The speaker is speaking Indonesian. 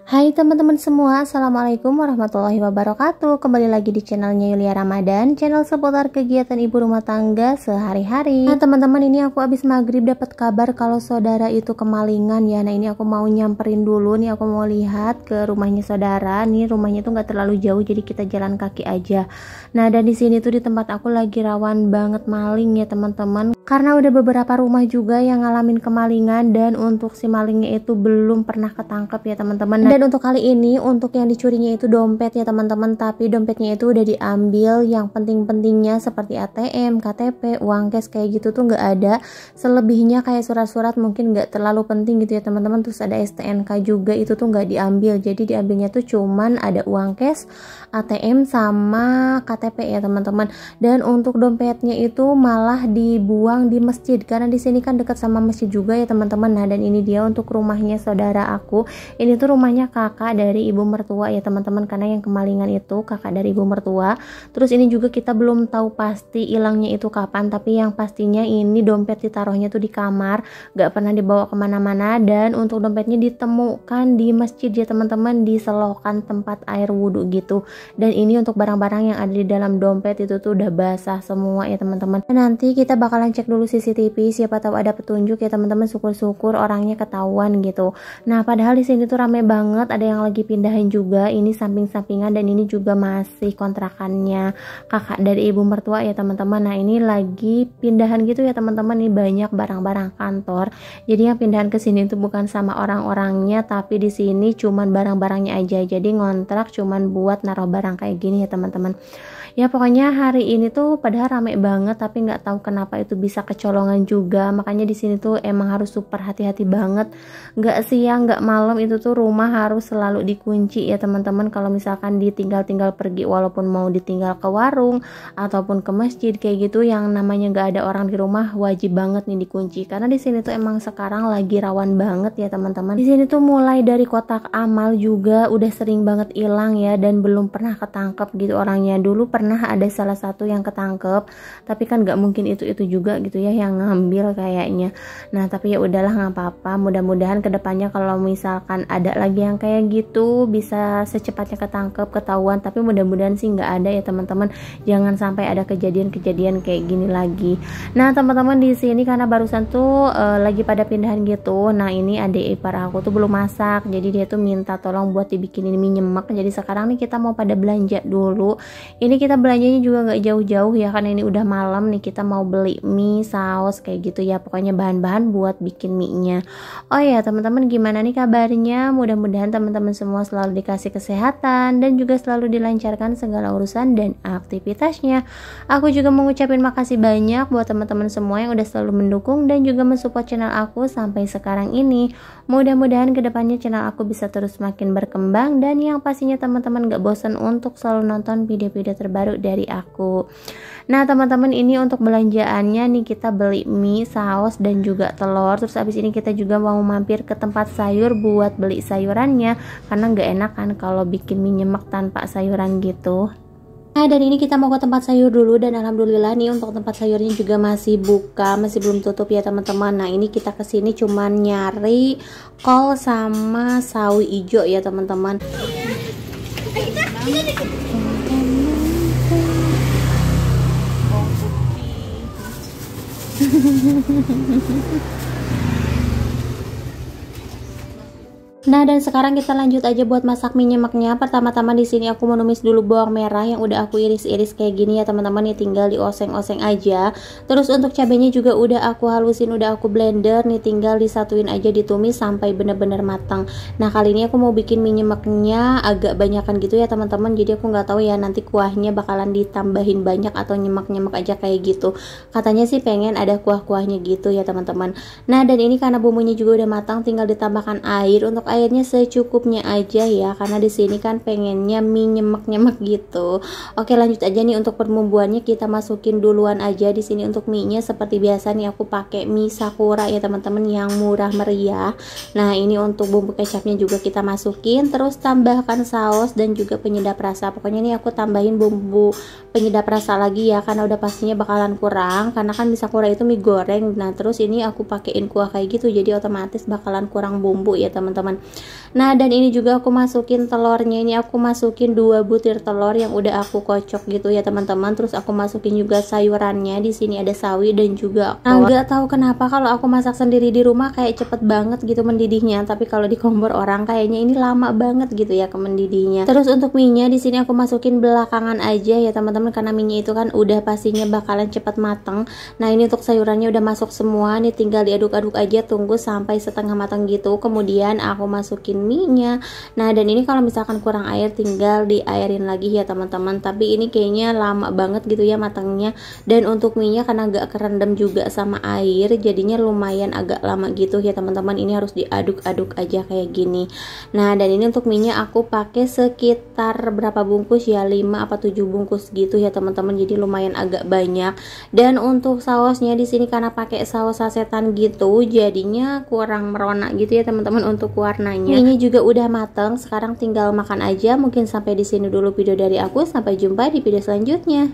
Hai teman-teman semua, Assalamualaikum warahmatullahi wabarakatuh. Kembali lagi di channelnya Yulia Ramadan, channel seputar kegiatan ibu rumah tangga sehari-hari. Nah teman-teman, ini aku abis maghrib dapat kabar kalau saudara itu kemalingan ya. Nah ini aku mau nyamperin dulu nih, aku mau lihat ke rumahnya saudara. Nih rumahnya tuh nggak terlalu jauh, jadi kita jalan kaki aja. Nah dan di sini tuh di tempat aku lagi rawan banget maling ya teman-teman. Karena udah beberapa rumah juga yang ngalamin kemalingan, dan untuk si malingnya itu belum pernah ketangkep ya teman-teman. Dan untuk kali ini, untuk yang dicurinya itu dompet ya teman-teman, tapi dompetnya itu udah diambil. Yang penting-pentingnya seperti ATM, KTP, uang cash kayak gitu tuh nggak ada. Selebihnya kayak surat-surat mungkin nggak terlalu penting gitu ya teman-teman. Terus ada STNK juga, itu tuh nggak diambil. Jadi diambilnya tuh cuman ada uang cash, ATM sama KTP ya teman-teman. Dan untuk dompetnya itu malah dibuang di masjid, karena di sini kan dekat sama masjid juga ya teman-teman. Nah dan ini dia untuk rumahnya saudara aku. Ini tuh rumahnya kakak dari ibu mertua ya teman-teman, karena yang kemalingan itu kakak dari ibu mertua. Terus ini juga kita belum tahu pasti hilangnya itu kapan, tapi yang pastinya ini dompet ditaruhnya tuh di kamar, gak pernah dibawa kemana-mana. Dan untuk dompetnya ditemukan di masjid ya teman-teman, di selokan tempat air wudhu gitu. Dan ini untuk barang-barang yang ada di dalam dompet itu tuh udah basah semua ya teman-teman. Nanti kita bakalan cek dulu CCTV, siapa tahu ada petunjuk ya teman-teman, syukur-syukur orangnya ketahuan gitu. Nah padahal di sini tuh rame banget, ada yang lagi pindahan juga, ini samping-sampingan, dan ini juga masih kontrakannya kakak dari ibu mertua ya teman-teman. Nah ini lagi pindahan gitu ya teman-teman, ini banyak barang-barang kantor. Jadi yang pindahan ke sini itu bukan sama orang-orangnya, tapi di sini cuman barang-barangnya aja. Jadi ngontrak cuman buat naruh barang kayak gini ya teman-teman. Ya pokoknya hari ini tuh padahal rame banget, tapi nggak tahu kenapa itu bisa kecolongan juga. Makanya di sini tuh emang harus super hati-hati banget. Nggak siang nggak malam itu tuh rumah harus selalu dikunci ya teman-teman. Kalau misalkan ditinggal-tinggal pergi, walaupun mau ditinggal ke warung ataupun ke masjid kayak gitu, yang namanya nggak ada orang di rumah wajib banget nih dikunci. Karena di sini tuh emang sekarang lagi rawan banget ya teman-teman. Di sini tuh mulai dari kotak amal juga udah sering banget hilang ya, dan belum pernah ketangkep gitu orangnya. Dulu pernah ada salah satu yang ketangkep, tapi kan nggak mungkin itu juga gitu ya yang ngambil kayaknya. Nah tapi ya udahlah, nggak apa-apa, mudah-mudahan kedepannya kalau misalkan ada lagi yang kayak gitu bisa secepatnya ketangkep, ketahuan. Tapi mudah-mudahan sih nggak ada ya teman-teman, jangan sampai ada kejadian-kejadian kayak gini lagi. Nah teman-teman, di sini karena barusan tuh lagi pada pindahan gitu. Nah ini adik ipar aku tuh belum masak, jadi dia tuh minta tolong buat dibikinin mie nyemek. Jadi sekarang nih kita mau pada belanja dulu. Ini kita belanjanya juga nggak jauh-jauh ya, karena ini udah malam nih. Kita mau beli mie, saus kayak gitu ya, pokoknya bahan-bahan buat bikin mie-nya. Oh ya teman-teman, gimana nih kabarnya? Mudah-mudahan teman-teman semua selalu dikasih kesehatan dan juga selalu dilancarkan segala urusan dan aktivitasnya. Aku juga mengucapkan makasih banyak buat teman-teman semua yang udah selalu mendukung dan juga mensupport channel aku sampai sekarang ini. Mudah-mudahan kedepannya channel aku bisa terus makin berkembang, dan yang pastinya teman-teman gak bosan untuk selalu nonton video-video terbaru dari aku. Nah teman-teman, ini untuk belanjaannya nih, kita beli mie, saus, dan juga telur. Terus abis ini kita juga mau mampir ke tempat sayur buat beli sayurannya, karena gak enak kan kalau bikin mie nyemek tanpa sayuran gitu. Nah dan ini kita mau ke tempat sayur dulu, dan alhamdulillah nih untuk tempat sayurnya juga masih buka, masih belum tutup ya teman-teman. Nah ini kita kesini cuman nyari kol sama sawi ijo ya teman-teman. Nah dan sekarang kita lanjut aja buat masak mie nyemeknya. Pertama-tama di sini aku menumis dulu bawang merah yang udah aku iris-iris kayak gini ya teman-teman, nih tinggal dioseng-oseng aja. Terus untuk cabenya juga udah aku halusin, udah aku blender nih, tinggal disatuin aja, ditumis sampai bener-bener matang. Nah kali ini aku mau bikin mie nyemeknya agak banyakan gitu ya teman-teman, jadi aku nggak tahu ya nanti kuahnya bakalan ditambahin banyak atau nyemek-nyemek aja kayak gitu. Katanya sih pengen ada kuah-kuahnya gitu ya teman-teman. Nah dan ini karena bumbunya juga udah matang, tinggal ditambahkan air. Untuk airnya secukupnya aja ya, karena di sini kan pengennya mie nyemek-nyemek gitu. Oke lanjut aja nih untuk pembumbuannya, kita masukin duluan aja. Di sini untuk mie-nya seperti biasa nih aku pakai mie Sakura ya teman-teman, yang murah meriah. Nah ini untuk bumbu kecapnya juga kita masukin, terus tambahkan saus dan juga penyedap rasa. Pokoknya nih aku tambahin bumbu penyedap rasa lagi ya, karena udah pastinya bakalan kurang, karena kan mie Sakura itu mie goreng. Nah terus ini aku pakein kuah kayak gitu, jadi otomatis bakalan kurang bumbu ya teman-teman. Nah, dan ini juga aku masukin telurnya. Ini aku masukin 2 butir telur yang udah aku kocok gitu ya teman-teman. Terus aku masukin juga sayurannya. Di sini ada sawi dan juga kol. Nah, nggak tahu kenapa kalau aku masak sendiri di rumah kayak cepet banget gitu mendidihnya. Tapi kalau di kompor orang kayaknya ini lama banget gitu ya ke mendidihnya. Terus untuk minyak di sini aku masukin belakangan aja ya teman-teman, karena minyak itu kan udah pastinya bakalan cepet mateng. Nah, ini untuk sayurannya udah masuk semua. Ini tinggal diaduk-aduk aja, tunggu sampai setengah matang gitu. Kemudian aku masukin mie-nya. Nah, dan ini kalau misalkan kurang air tinggal diairin lagi ya teman-teman. Tapi ini kayaknya lama banget gitu ya matangnya. Dan untuk mie-nya karena agak kerendam juga sama air, jadinya lumayan agak lama gitu ya teman-teman. Ini harus diaduk-aduk aja kayak gini. Nah, dan ini untuk mie-nya aku pakai sekitar berapa bungkus ya, 5 apa 7 bungkus gitu ya teman-teman. Jadi lumayan agak banyak. Dan untuk sausnya di sini karena pakai saus sasetan gitu, jadinya kurang merona gitu ya teman-teman untuk warnanya. Ini juga udah mateng, sekarang tinggal makan aja. Mungkin sampai di sini dulu video dari aku, sampai jumpa di video selanjutnya.